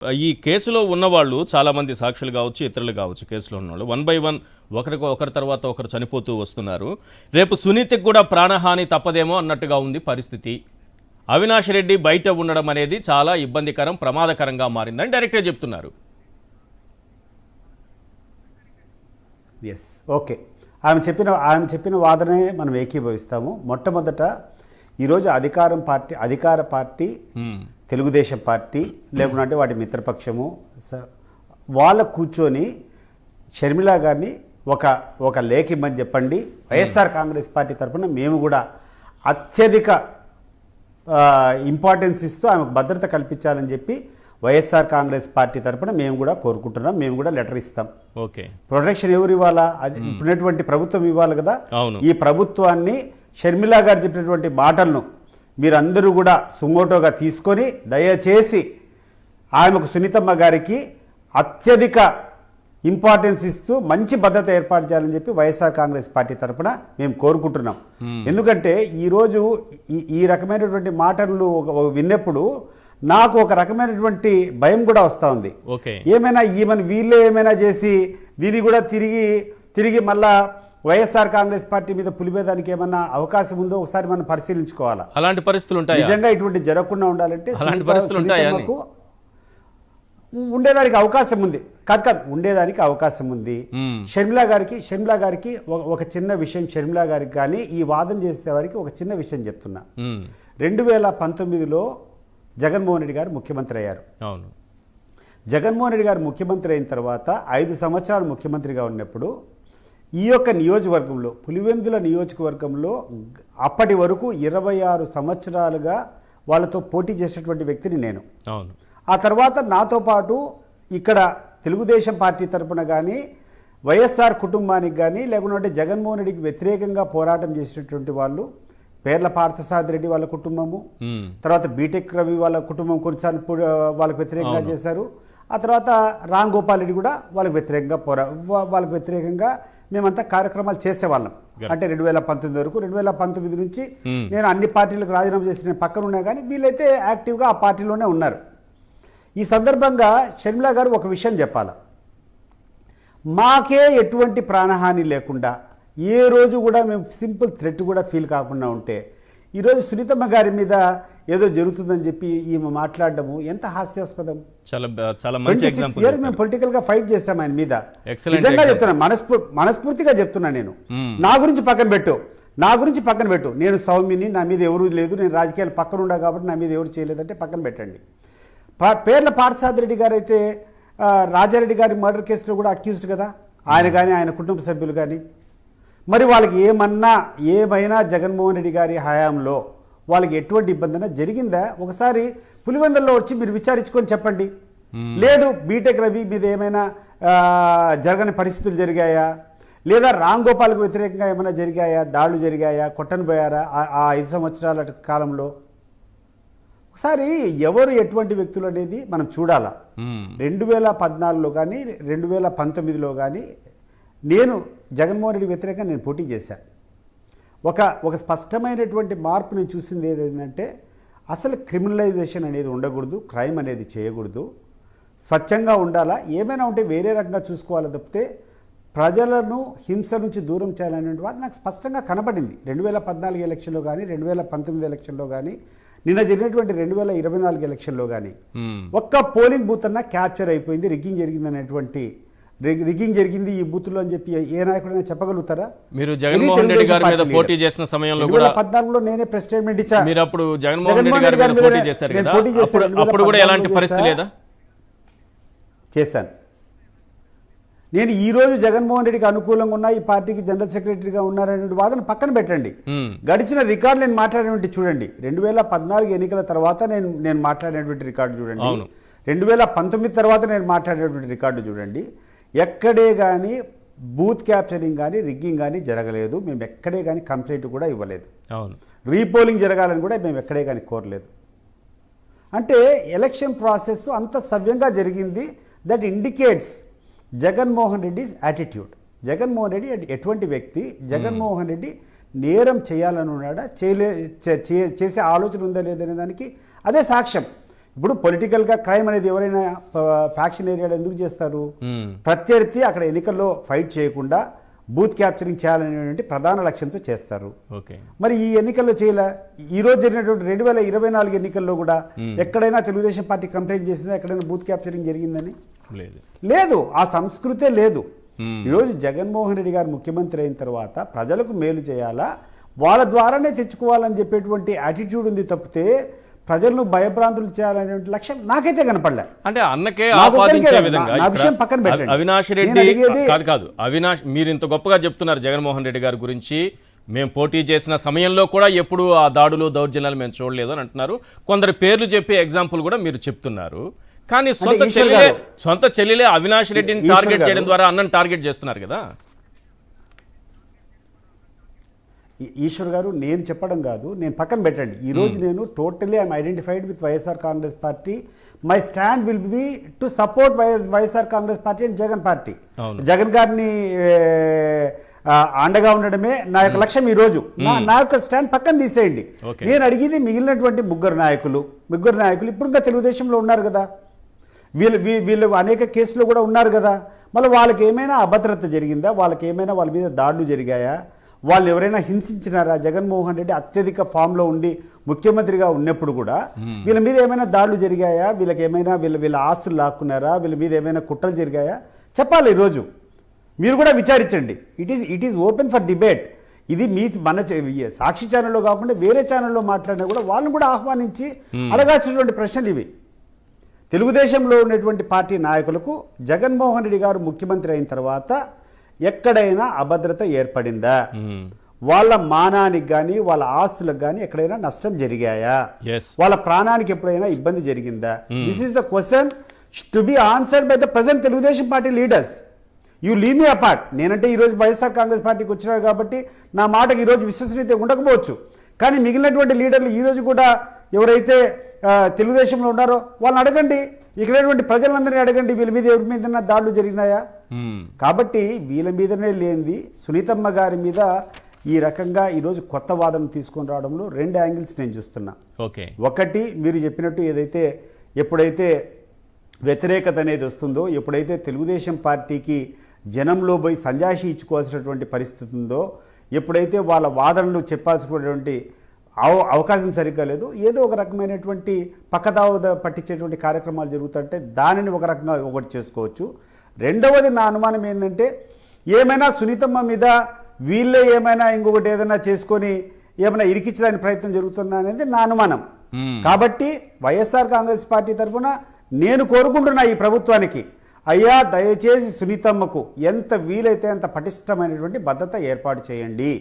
ఈ కేసులో ఉన్నవాళ్ళు చాలామంది సాక్షులు కావచ్చు, ఇతరులు కావచ్చు, కేసులో ఉన్నవాళ్ళు 1 by 1 ఒకరి తర్వాత ఒకరు చనిపోతూ వస్తున్నారు. రేపు సునీతకు కూడా ప్రాణహాని తప్పదేమో అన్నట్టుగా ఉంది పరిస్థితి. అవినాష్ రెడ్డి బయట ఉండడం అనేది చాలా ఇబ్బందికరం, ప్రమాదకరంగా మారిందని డైరెక్ట్గా చెప్తున్నారు. Yes, okay. ఆమె చెప్పిన వాదనే మనం ఏకీభవిస్తాము. మొట్టమొదట ఈరోజు అధికార పార్టీ తెలుగుదేశం పార్టీ లేకుంటే వాటి మిత్రపక్షము వాళ్ళ కూర్చొని షర్మిల గారిని ఒక లేఖ ఇమ్మని చెప్పండి. వైఎస్ఆర్ కాంగ్రెస్ పార్టీ తరఫున మేము కూడా అత్యధిక ఇంపార్టెన్స్ ఇస్తూ ఆమెకు భద్రత కల్పించాలని చెప్పి వైఎస్ఆర్ కాంగ్రెస్ పార్టీ తరఫున మేము కూడా కోరుకుంటున్నాం. మేము కూడా లెటర్ ఇస్తాం. ఓకే, ప్రొటెక్షన్ ఎవరు ఇవ్వాలా? అది ఇప్పుడున్నటువంటి ప్రభుత్వం ఇవ్వాలి కదా. అవును. ఈ ప్రభుత్వాన్ని షర్మిల గారు చెప్పినటువంటి మాటలను మీరందరూ కూడా సుమోటోగా తీసుకొని దయచేసి ఆమెకు సునీతమ్మ గారికి అత్యధిక ఇంపార్టెన్స్ ఇస్తూ మంచి భద్రత ఏర్పాటు చేయాలని చెప్పి వైఎస్ఆర్ కాంగ్రెస్ పార్టీ తరఫున మేము కోరుకుంటున్నాం. ఎందుకంటే ఈరోజు ఈ రకమైనటువంటి మాటలు విన్నప్పుడు నాకు ఒక రకమైనటువంటి భయం కూడా వస్తూ ఉంది. ఏమైనా వీళ్ళే ఏమైనా చేసి దీన్ని కూడా తిరిగి మళ్ళా వైఎస్ఆర్ కాంగ్రెస్ పార్టీ మీద పులిపేదానికి ఏమన్నా అవకాశం ఉందో ఒకసారి మనం పరిశీలించుకోవాలా. అలాంటి పరిస్థితులు ఉంటాయి. నిజంగా ఇటువంటి జరగకుండా ఉండాలంటే సునీతమ్మకు ఉండేదానికి అవకాశం ఉంది. కాదు ఉండేదానికి అవకాశం ఉంది. షర్మిల గారికి ఒక చిన్న విషయం, షర్మిల గారికి కానీ ఈ వాదన చేసే వారికి ఒక చిన్న విషయం చెప్తున్నా. 2019లో జగన్మోహన్ రెడ్డి గారు ముఖ్యమంత్రి అయ్యారు. అవును. జగన్మోహన్ రెడ్డి గారు ముఖ్యమంత్రి అయిన తర్వాత 5 సంవత్సరాలు ముఖ్యమంత్రిగా ఉన్నప్పుడు ఈ యొక్క నియోజకవర్గంలో, పులివెందుల నియోజకవర్గంలో అప్పటి వరకు 26 సంవత్సరాలుగా వాళ్ళతో పోటీ చేసేటువంటి వ్యక్తిని నేను. అవును. ఆ తర్వాత నాతో పాటు ఇక్కడ తెలుగుదేశం పార్టీ తరఫున కానీ వైఎస్ఆర్ కుటుంబానికి కానీ లేకుంటే జగన్మోహన్ రెడ్డికి వ్యతిరేకంగా పోరాటం చేసినటువంటి వాళ్ళు పేర్ల పార్థసారథి రెడ్డి వాళ్ళ కుటుంబము, తర్వాత బీటెక్ రవి వాళ్ళ కుటుంబం కొన్నిసార్లు వాళ్ళకి వ్యతిరేకంగా చేశారు. ఆ తర్వాత రామ్ గోపాల్ రెడ్డి కూడా వాళ్ళకి వ్యతిరేకంగా మేమంతా కార్యక్రమాలు చేసేవాళ్ళం. అంటే 2019 వరకు. 2019 నుంచి నేను అన్ని పార్టీలకు రాజీనామా చేసిన పక్కన ఉన్నా కానీ వీళ్ళైతే యాక్టివ్గా ఆ పార్టీలోనే ఉన్నారు. ఈ సందర్భంగా షర్మిల గారు ఒక విషయం చెప్పాలి. మాకే ఎటువంటి ప్రాణహాని లేకుండా ఏ రోజు కూడా మేము సింపుల్ థ్రెట్ కూడా ఫీల్ కాకుండా ఉంటే ఈరోజు సునీతమ్మ గారి మీద ఏదో జరుగుతుందని చెప్పి ఈమె మాట్లాడడము ఎంత హాస్యాస్పదం. చాలా మంచి ఎగ్జాంపుల్. మేము పొలిటికల్గా ఫైట్ చేస్తాం ఆయన మీద. నిజంగా చెప్తున్నా, మనస్ఫూర్తిగా చెప్తున్నా. నేను నా గురించి పక్కన పెట్టు. నేను సౌమ్యని, నా మీద ఎవరూ లేదు, నేను రాజకీయాలు పక్కన ఉండా కాబట్టి నా మీద ఎవరు చేయలేదంటే పక్కన పెట్టండి. పేర్ల పార్థసారథి రెడ్డి గారు అయితే రాజారెడ్డి గారి మర్డర్ కేసులో కూడా అక్యూజ్డ్ కదా, ఆయన కానీ ఆయన కుటుంబ సభ్యులు కానీ. మరి వాళ్ళకి ఏమైనా జగన్మోహన్ రెడ్డి గారి హయాంలో వాళ్ళకి ఎటువంటి ఇబ్బంది అయినా జరిగిందా? ఒకసారి పులివెందుల్లో వచ్చి మీరు విచారించుకొని చెప్పండి. లేదు బీటెక్ రవి మీద ఏమైనా జరగని పరిస్థితులు జరిగాయా, లేదా రామ్ గోపాల్కి వ్యతిరేకంగా ఏమైనా జరిగాయా, దాడులు జరిగాయా, కొట్టని పోయారా ఆ 5 సంవత్సరాల కాలంలో? ఒకసారి ఎవరు ఎటువంటి వ్యక్తులు అనేది మనం చూడాలా. 2014లో కానీ 2019లో కానీ నేను జగన్మోహన్ రెడ్డి వ్యతిరేకంగా నేను పోటీ చేశాను. ఒక స్పష్టమైనటువంటి మార్పు నేను చూసింది ఏదంటే అసలు క్రిమినలైజేషన్ అనేది ఉండకూడదు, క్రైమ్ అనేది చేయకూడదు, స్వచ్ఛంగా ఉండాలా. ఏమైనా ఉంటే వేరే రకంగా చూసుకోవాలి తప్పితే ప్రజలను హింస నుంచి దూరం చేయాలనేటువంటి వాటి నాకు స్పష్టంగా కనపడింది. 2014 ఎలక్షన్లో కానీ 2019 ఎలక్షన్లో కానీ నిన్న జరిగినటువంటి 2024 ఎలక్షన్లో కానీ ఒక్క పోలింగ్ బూత్ అన్నా క్యాప్చర్ అయిపోయింది. రిగ్గింగ్ జరిగింది ఈ బూత్లో అని చెప్పి ఏ నాయకుడైనా చెప్పగలుగుతారా? మీరు జగన్మోహన్ రెడ్డి గారి మీద పోటీ చేసిన సమయంలో కూడా 2014లో నేనే ప్రెస్ స్టేట్మెంట్ ఇచ్చా. మీరు అప్పుడు జగన్మోహన్ రెడ్డి గారి మీద పోటీ చేశారు కదా, అప్పుడు కూడా ఎలాంటి పరిస్థితి లేదా? చేశాను. నేను ఈ రోజు జగన్మోహన్ రెడ్డికి అనుకూలంగా ఉన్నా, ఈ పార్టీకి జనరల్ సెక్రటరీగా ఉన్నారనే వాదన పక్కన పెట్టండి. గడిచిన రికార్డు నేను మాట్లాడినటువంటి చూడండి. 2014 ఎన్నికల తర్వాత నేను మాట్లాడినటువంటి రికార్డు చూడండి. 2019 తర్వాత నేను మాట్లాడినటువంటి రికార్డు చూడండి. ఎక్కడే కానీ బూత్ క్యాప్చరింగ్ కానీ రిగ్గింగ్ కానీ జరగలేదు. మేము ఎక్కడే కానీ కంప్లైంట్ కూడా ఇవ్వలేదు. అవును. రీపోలింగ్ జరగాలని కూడా మేము ఎక్కడే కానీ కోరలేదు. అంటే ఎలక్షన్ ప్రాసెస్ అంత సవ్యంగా జరిగింది. That indicates Jaganmohan Reddy's attitude. Jaganmohan Reddy ఎటువంటి వ్యక్తి, జగన్మోహన్ రెడ్డి నేరం చేయాలని ఉన్నాడా, చేసే ఆలోచన ఉందా లేదనే దానికి అదే సాక్ష్యం. ఇప్పుడు పొలిటికల్గా క్రైమ్ అనేది ఎవరైనా ఫ్యాక్షన్ ఏరియాలో ఎందుకు చేస్తారు? ప్రత్యర్థి అక్కడ ఎన్నికల్లో ఫైట్ చేయకుండా బూత్ క్యాప్చరింగ్ చేయాలనేటువంటి ప్రధాన లక్ష్యంతో చేస్తారు. మరి ఈ ఎన్నికల్లో చేయలే. ఈ రోజు జరిగినటువంటి 2024 ఎన్నికల్లో కూడా ఎక్కడైనా తెలుగుదేశం పార్టీ కంప్లైంట్ చేసిందా? ఎక్కడైనా బూత్ క్యాప్చరింగ్ జరిగిందని లేదు. ఆ సంస్కృతే లేదు. ఈరోజు జగన్మోహన్ రెడ్డి గారు ముఖ్యమంత్రి అయిన తర్వాత ప్రజలకు మేలు చేయాలా, వాళ్ళ ద్వారానే తెచ్చుకోవాలని చెప్పేటువంటి యాటిట్యూడ్ ఉంది తప్పితే ప్రజలను భయభ్రాంతులు చేయాలనే లక్ష్యం నాకైతే కనపడలే. అంటే అన్నకే ఆపాదించే విధంగా అవినాష్ రెడ్డి కాదు అవినాష్, మీరు ఇంత గొప్పగా చెప్తున్నారు జగన్మోహన్ రెడ్డి గారి గురించి. మేము పోటీ చేసిన సమయంలో కూడా ఎప్పుడు ఆ దాడులు దౌర్జన్యాలు మేము చూడలేదు అని అంటున్నారు. కొందరు పేర్లు చెప్పి ఎగ్జాంపుల్ కూడా మీరు చెప్తున్నారు. కానీ సొంత చెల్లెలే అవినాష్ రెడ్డిని టార్గెట్ చేయడం ద్వారా అన్నను టార్గెట్ చేస్తున్నారు కదా. ఈశ్వర్ గారు, నేను చెప్పడం కాదు, నేను పక్కన పెట్టండి. ఈరోజు నేను totally I'm identified with YSR Congress party. My stand will be to support YSR Congress party and Jagan party. Jagan గారిని అండగా ఉండడమే నా యొక్క లక్ష్యం. ఈరోజు నా యొక్క స్టాండ్ పక్కన తీసేయండి. నేను అడిగింది మిగిలినటువంటి ముగ్గురు నాయకులు ఇప్పుడు ఇంకా తెలుగుదేశంలో ఉన్నారు కదా, వీళ్ళు అనేక కేసులు కూడా ఉన్నారు కదా. మళ్ళీ వాళ్ళకి ఏమైనా అభద్రత జరిగిందా? వాళ్ళకి ఏమైనా వాళ్ళ మీద దాడులు జరిగాయా? వాళ్ళు ఎవరైనా హింసించినారా? జగన్మోహన్ రెడ్డి అత్యధిక ఫామ్లో ఉండి ముఖ్యమంత్రిగా ఉన్నప్పుడు కూడా వీళ్ళ మీద ఏమైనా దాడులు జరిగాయా? వీళ్ళకి ఏమైనా వీళ్ళ ఆస్తులు లాక్కున్నారా? వీళ్ళ మీద ఏమైనా కుట్రలు జరిగాయా? చెప్పాలి. ఈరోజు మీరు కూడా విచారించండి. It is open for debate. ఇది మన సాక్షి ఛానల్లో కాకుండా వేరే ఛానల్లో మాట్లాడినా కూడా వాళ్ళని కూడా ఆహ్వానించి అడగాల్సినటువంటి ప్రశ్నలు ఇవి. తెలుగుదేశంలో ఉన్నటువంటి పార్టీ నాయకులకు జగన్మోహన్ రెడ్డి గారు ముఖ్యమంత్రి అయిన తర్వాత ఎక్కడైనా అభద్రత ఏర్పడిందా? వాళ్ళ మానానికి కానీ వాళ్ళ ఆస్తులకు కానీ ఎక్కడైనా నష్టం జరిగాయా? వాళ్ళ ప్రాణానికి ఎప్పుడైనా ఇబ్బంది జరిగిందా? This is the question to be answered by the present Telugu Desam party leaders. You leave me apart. నేనంటే ఈరోజు వైఎస్ఆర్ కాంగ్రెస్ పార్టీకి వచ్చినారు కాబట్టి నా మాటకు ఈరోజు విశ్వసనీయత ఉండకపోవచ్చు. కానీ మిగిలినటువంటి లీడర్లు ఈరోజు కూడా ఎవరైతే తెలుగుదేశంలో ఉన్నారో వాళ్ళని అడగండి. ఇక్కడటువంటి ప్రజలందరినీ అడగండి, వీళ్ళ మీద ఎవరి మీద దాడులు జరిగినాయా? కాబట్టి వీళ్ళ మీదనే లేనిది సునీతమ్మ గారి మీద ఈ రకంగా ఈరోజు కొత్త వాదన తీసుకొని రావడంలో 2 యాంగిల్స్ నేను చూస్తున్నా. ఒకటి, మీరు చెప్పినట్టు ఎప్పుడైతే వ్యతిరేకత అనేది వస్తుందో, ఎప్పుడైతే తెలుగుదేశం పార్టీకి జనంలో పోయి సంజాయిషి ఇచ్చుకోవాల్సినటువంటి పరిస్థితి ఉందో, ఎప్పుడైతే వాళ్ళ వాదనలు చెప్పాల్సినటువంటి అవకాశం సరిగ్గా లేదు, ఏదో ఒక రకమైనటువంటి పక్కదావ పట్టించేటువంటి కార్యక్రమాలు జరుగుతుంటే దానిని ఒక రకంగా ఒకటి చేసుకోవచ్చు. రెండవది, నా అనుమానం ఏంటంటే ఏమైనా సునీతమ్మ మీద వీళ్ళే ఏమైనా ఇంకొకటి ఏదైనా చేసుకొని ఏమైనా ఇరికించడానికి ప్రయత్నం జరుగుతుందా అనేది నా అనుమానం. కాబట్టి వైఎస్ఆర్ కాంగ్రెస్ పార్టీ తరఫున నేను కోరుకుంటున్నా ఈ ప్రభుత్వానికి, అయ్యా దయచేసి సునీతమ్మకు ఎంత వీలైతే అంత పటిష్టమైనటువంటి భద్రత ఏర్పాటు చేయండి.